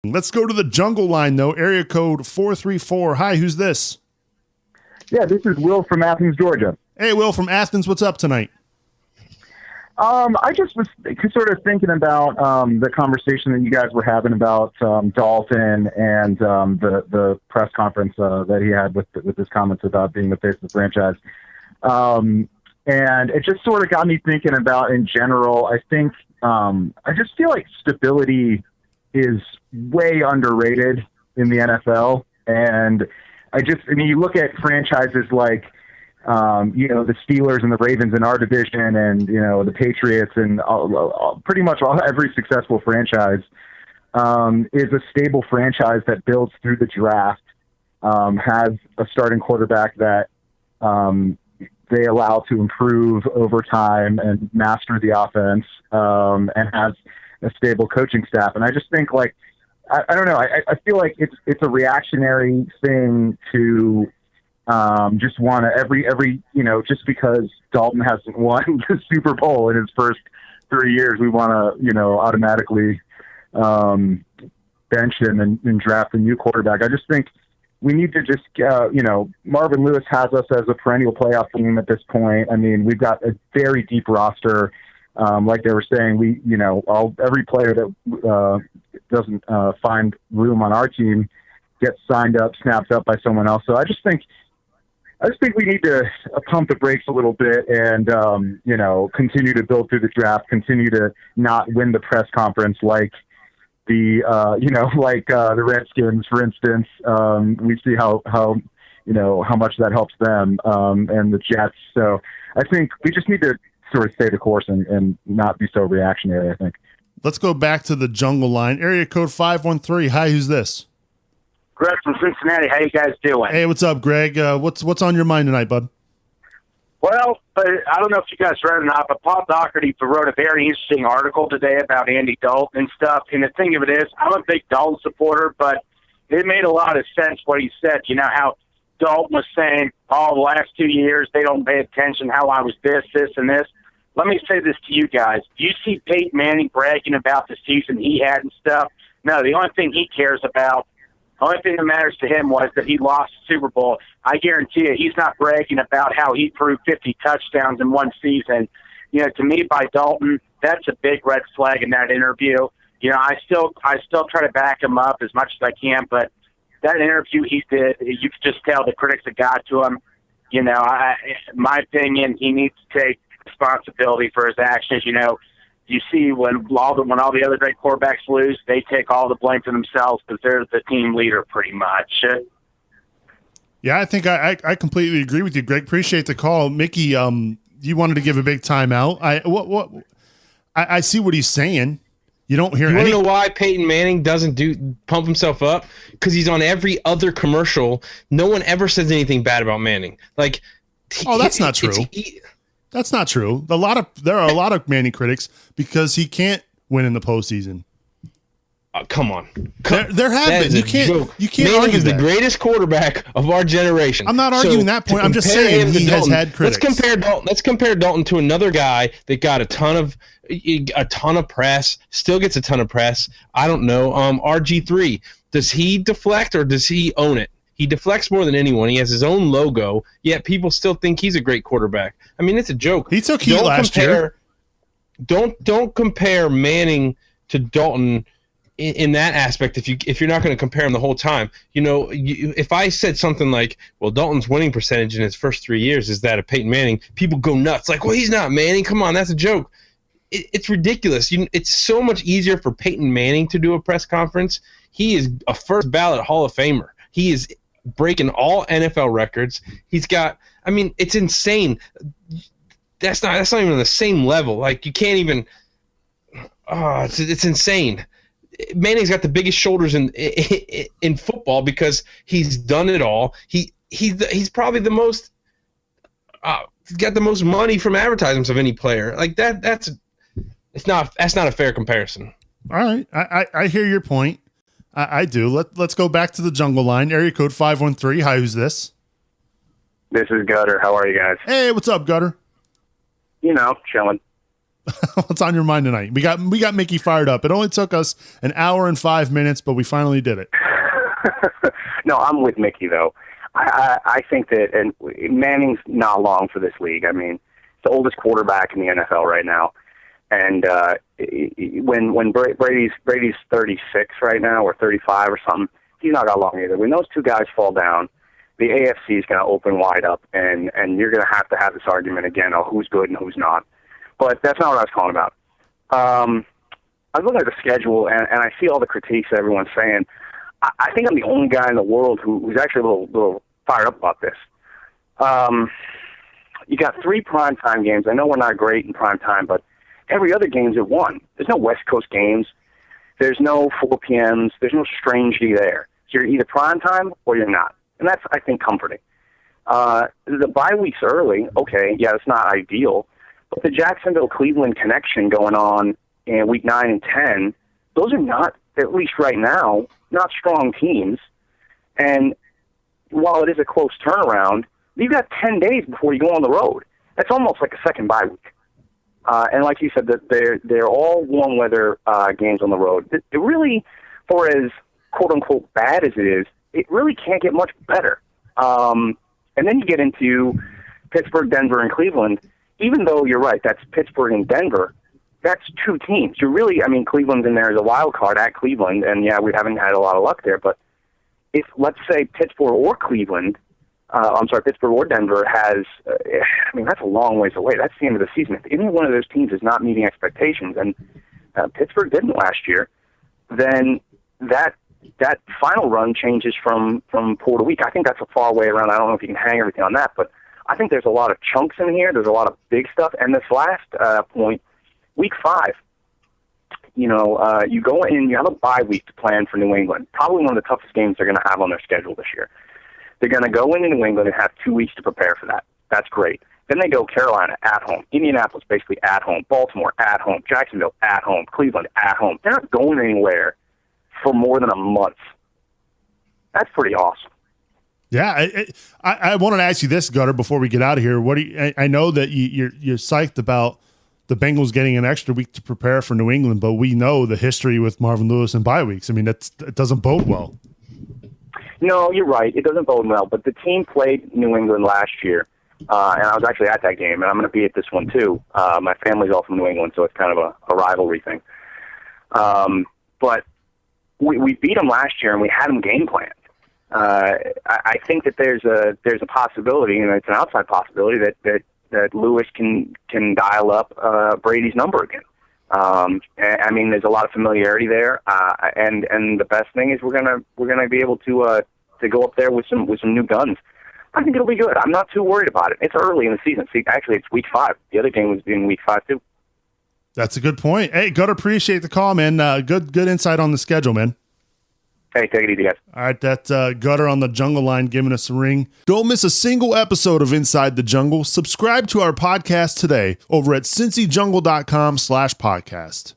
Let's go to the jungle line, though. Area code 434. Hi, who's this? Yeah, this is Will from Athens, Georgia. Hey, Will from Athens. What's up tonight? I just was sort of thinking about the conversation that you guys were having about Dalton and the press conference that he had with his comments about being the face of the franchise. And it just sort of got me thinking about, in general, I think I just feel like stability is way underrated in the NFL. And I mean, you look at franchises like, the Steelers and the Ravens in our division, and, the Patriots, and pretty much every successful franchise is a stable franchise that builds through the draft, has a starting quarterback that they allow to improve over time and master the offense, and has a stable coaching staff. And I just think, like, I don't know, I feel like it's a reactionary thing to just want to every just because Dalton hasn't won the Super Bowl in his first 3 years, we want to automatically bench him and draft a new quarterback. I just think we need to just Marvin Lewis has us as a perennial playoff team at this point. I mean, we've got a very deep roster. Like they were saying, every player that doesn't find room on our team gets signed up, snapped up by someone else. So I just think we need to pump the brakes a little bit and, continue to build through the draft, continue to not win the press conference like the Redskins, for instance. We see how much that helps them, and the Jets. So I think we just need to sort of stay the course and not be so reactionary, I think. Let's go back to the jungle line. Area code 513. Hi, who's this? Greg from Cincinnati. How you guys doing? Hey, what's up, Greg? What's on your mind tonight, bud? Well, I don't know if you guys read it or not, but Paul Doherty wrote a very interesting article today about Andy Dalton and stuff. And the thing of it is, I'm a big Dalton supporter, but it made a lot of sense what he said. You know how Dalton was saying, the last 2 years, they don't pay attention, how I was this, and this. Let me say this to you guys. Do you see Peyton Manning bragging about the season he had and stuff? No, the only thing he cares about, the only thing that matters to him was that he lost the Super Bowl. I guarantee you he's not bragging about how he threw 50 touchdowns in one season. To me, by Dalton, that's a big red flag in that interview. I still try to back him up as much as I can, but that interview he did, you could just tell the critics that got to him. My opinion, he needs to take responsibility for his actions. You see when all the other great quarterbacks lose, they take all the blame for themselves because they're the team leader pretty much. Yeah, I think I completely agree with you, Greg. Appreciate the call. Mickey, you wanted to give a big timeout. I see what he's saying. You don't hear. You want to know why Peyton Manning doesn't pump himself up? Because he's on every other commercial. No one ever says anything bad about Manning. Like, that's not true. That's not true. There are a lot of Manning critics because he can't win in the postseason. Come on. There have been. You can't Manning argue is that. the greatest quarterback of our generation. I'm not arguing that point. I'm just saying he has had critics. Let's compare Dalton to another guy that got a ton of press, still gets a ton of press. I don't know. RG3. Does he deflect or does he own it? He deflects more than anyone. He has his own logo, yet people still think he's a great quarterback. I mean, it's a joke. He took heat last year. Don't compare Manning to Dalton in that aspect. If you're not going to compare him the whole time, if I said something like, "Well, Dalton's winning percentage in his first 3 years is that of Peyton Manning," people go nuts. Like, "Well, he's not Manning. Come on, that's a joke." It's ridiculous. It's so much easier for Peyton Manning to do a press conference. He is a first ballot Hall of Famer. He is breaking all NFL records. He's got, I mean, it's insane. That's not even on the same level. Like, you can't even, it's insane. Manning's got the biggest shoulders in football because he's done it all. He's probably the most, got the most money from advertisements of any player. Like that's not a fair comparison. All right. I hear your point. I do. Let's go back to the jungle line. Area code 513. Hi, who's this? This is Gutter. How are you guys? Hey, what's up, Gutter? Chilling. What's on your mind tonight? We got Mickey fired up. It only took us an hour and 5 minutes, but we finally did it. No, I'm with Mickey though. I think that, and Manning's not long for this league. I mean, he's the oldest quarterback in the NFL right now, and when Brady's 36 right now or 35 or something, he's not got long either. When those two guys fall down, the AFC is going to open wide up, and you're going to have this argument again of who's good and who's not. But that's not what I was calling about. I was looking at the schedule, and I see all the critiques that everyone's saying. I think I'm the only guy in the world who's actually a little fired up about this. You got 3 primetime games. I know we're not great in primetime, but every other game's at 1. There's no West Coast games. There's no 4 p.m.s. There's no strangely there. So you're either primetime or you're not. And that's, I think, comforting. The bye week's early. Okay, yeah, it's not ideal. But the Jacksonville-Cleveland connection going on in week 9 and 10, those are not, at least right now, not strong teams. And while it is a close turnaround, you've got 10 days before you go on the road. That's almost like a second bye week. And like you said, that they're all warm weather games on the road. It really, for as quote-unquote bad as it is, it really can't get much better. And then you get into Pittsburgh, Denver, and Cleveland. Even though you're right, that's Pittsburgh and Denver, that's 2 teams. You're really, I mean, Cleveland's in there as a wild card at Cleveland, and yeah, we haven't had a lot of luck there. But if, let's say, Pittsburgh or Denver has, I mean, that's a long ways away. That's the end of the season. If any one of those teams is not meeting expectations, and Pittsburgh didn't last year, then that final run changes from poor to weak. I think that's a far way around. I don't know if you can hang everything on that, but I think there's a lot of chunks in here. There's a lot of big stuff. And this last point, week 5, you go in, you have a bye week to plan for New England. Probably one of the toughest games they're going to have on their schedule this year. They're going to go into New England and have 2 weeks to prepare for that. That's great. Then they go Carolina at home, Indianapolis basically at home, Baltimore at home, Jacksonville at home, Cleveland at home. They're not going anywhere for more than a month. That's pretty awesome. Yeah, I wanted to ask you this, Gutter, before we get out of here. What do you, I know that you're psyched about the Bengals getting an extra week to prepare for New England, but we know the history with Marvin Lewis and bye weeks. I mean, it doesn't bode well. No, you're right. It doesn't bode well. But the team played New England last year, and I was actually at that game, and I'm going to be at this one too. My family's all from New England, so it's kind of a rivalry thing. But we beat them last year, and we had them game planned. I think that there's a possibility, and it's an outside possibility, that Lewis can dial up Brady's number again. I mean, there's a lot of familiarity there, and the best thing is we're gonna be able to go up there with some new guns. I think it'll be good. I'm not too worried about it. It's early in the season. See, actually, it's week 5. The other game was in week 5 too. That's a good point. Hey, Gutter, appreciate the call, man. Good insight on the schedule, man. Hey, take it easy, guys. All right, that's Gutter on the Jungle Line giving us a ring. Don't miss a single episode of Inside the Jungle. Subscribe to our podcast today over at cincyjungle.com/podcast.